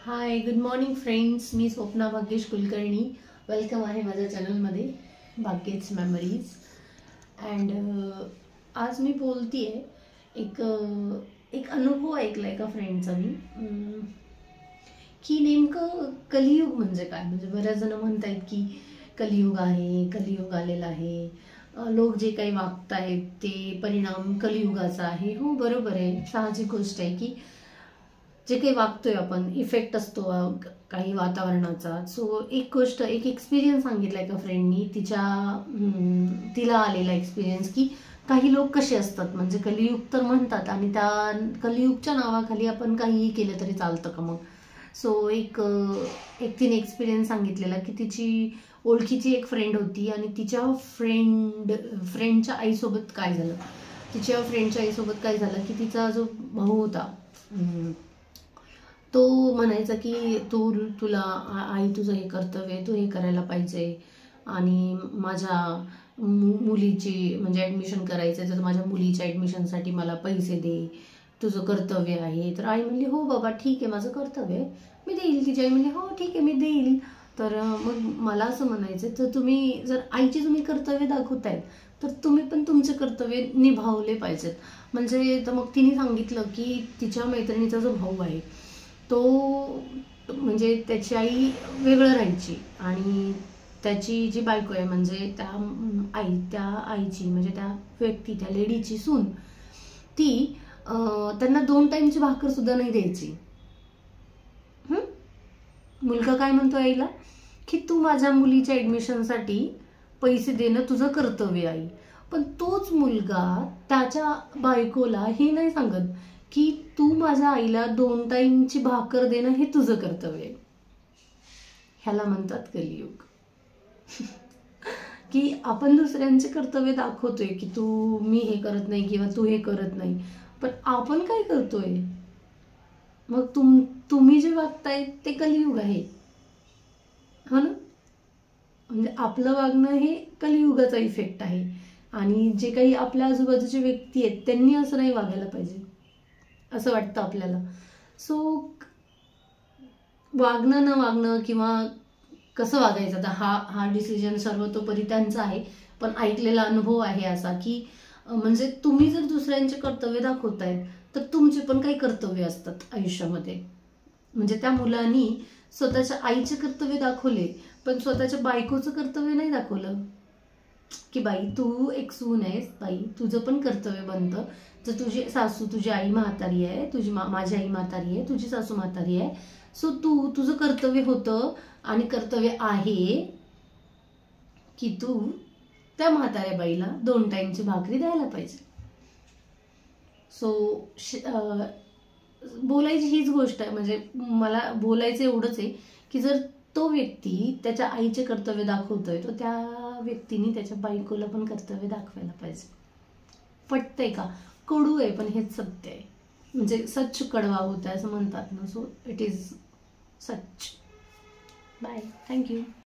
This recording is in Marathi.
हाय, गुड मॉर्निंग फ्रेंड्स. मी स्वप्ना भाग्येश कुलकर्णी. वेलकम आहे माझ्या चॅनलमध्ये भाग्येश मेमरीज. अँड आज मी बोलतीये एक अनुभव ऐकला एका फ्रेंडचा मी, की नेमकं कलियुग म्हणजे काय. म्हणजे बऱ्याच जण म्हणतायत की कलियुग आहे, कलियुग आलेलं आहे, लोक जे काही वागतायत ते परिणाम कलियुगाचा आहे. हो, बरोबर आहे, साहजिक गोष्ट आहे की जे काही वागतोय आपण, इफेक्ट असतो काही वातावरणाचा. सो एक गोष्ट, एक एक्सपिरियन्स सांगितला एका फ्रेंडनी, तिला आलेला एक्सपिरियन्स, की काही लोक कसे असतात. म्हणजे कलियुग तर म्हणतात आणि त्या कलियुगच्या नावाखाली आपण काहीही केलं तरी चालतं का मग. सो एक तिने एक्सपिरियन्स सांगितलेला की तिची ओळखीची एक फ्रेंड होती आणि तिच्या फ्रेंडच्या आईसोबत काय झालं. तिच्या फ्रेंडच्या आईसोबत काय झालं की तिचा जो भाऊ होता तो म्हणायचा की तुला आई तुझं हे कर्तव्य, तू हे करायला पाहिजे आणि माझ्या मुलीची म्हणजे ॲडमिशन करायचं तर माझ्या मुलीच्या ॲडमिशनसाठी मला पैसे दे, तुझं कर्तव्य आहे. तर आई म्हणली हो बाबा ठीक आहे, माझं कर्तव्य आहे, मी देईल. तिची आई म्हणली हो ठीक आहे, मी देईल. तर मग मला असं म्हणायचं, तर तुम्ही जर आईची तुम्ही कर्तव्य दाखवतायत तर तुम्ही पण तुमचे कर्तव्य निभावले पाहिजेत. म्हणजे तर मग तिने सांगितलं की तिच्या मैत्रिणीचा जो भाऊ आहे तो म्हणजे त्याची आई वेगळं राहायची आणि त्याची जी बायको आहे म्हणजे त्या आईची म्हणजे त्या लेडीची सून, ती त्यांना 2 टाइमची भाकर सुद्धा नाही द्यायची. मुलगा काय म्हणतो आईला की तू माझ्या मुलीच्या ॲडमिशनसाठी पैसे देणं तुझं कर्तव्य आहे. पण तोच मुलगा त्याच्या बायकोला हे नाही सांगत की तू माझ्या आईला 2 टाइमची भाकर देणं हे तुझं कर्तव्य आहे. ह्याला म्हणतात कलियुग. की आपण दुसऱ्यांचे कर्तव्य दाखवतोय की मी हे करत नाही किंवा तू हे करत नाही, पण आपण काय करतोय. मग तुम्ही जे वागताय ते कलियुग आहे, हो ना. म्हणजे आपलं वागणं हे कलियुगाचा इफेक्ट आहे आणि जे काही आपल्या आजूबाजूचे व्यक्ती आहेत त्यांनी असं नाही वागायला पाहिजे असं वाटतं आपल्याला. सो वागणं न वागणं किंवा कसं वागायचं तर हा डिसिजन सर्वतोपरी त्यांचा आहे. पण ऐकलेला अनुभव आहे असा की म्हणजे तुम्ही जर दुसऱ्यांचे कर्तव्य दाखवतायत तर तुमचे पण काही कर्तव्य असतात आयुष्यामध्ये. म्हणजे त्या मुलांनी स्वतःच्या आईचे कर्तव्य दाखवले पण स्वतःच्या बायकोचं कर्तव्य नाही दाखवलं. की बाई तू एक सून आहेस, बाई तुझं पण कर्तव्य बनतं. जर तुझी सासू, तुझी आई म्हातारी आहे, माझी आई म्हातारी आहे, तुझी सासू म्हातारी आहे, सो तुझं कर्तव्य होतं आणि कर्तव्य आहे की तू त्या म्हाताऱ्या बाईला 2 टाइमची भाकरी द्यायला पाहिजे. सो बोलायची हीच गोष्ट आहे. म्हणजे मला बोलायचं एवढंच आहे की जर तो व्यक्ती त्याच्या आईचे कर्तव्य दाखवतोय तर त्या व्यक्तीने त्याच्या बायकोला पण कर्तव्य दाखवायला पाहिजे. पटतंय का? कडू आहे पण हेच सत्य आहे. म्हणजे सच कडवा होता असं म्हणतात ना. So it is such. Bye, thank you.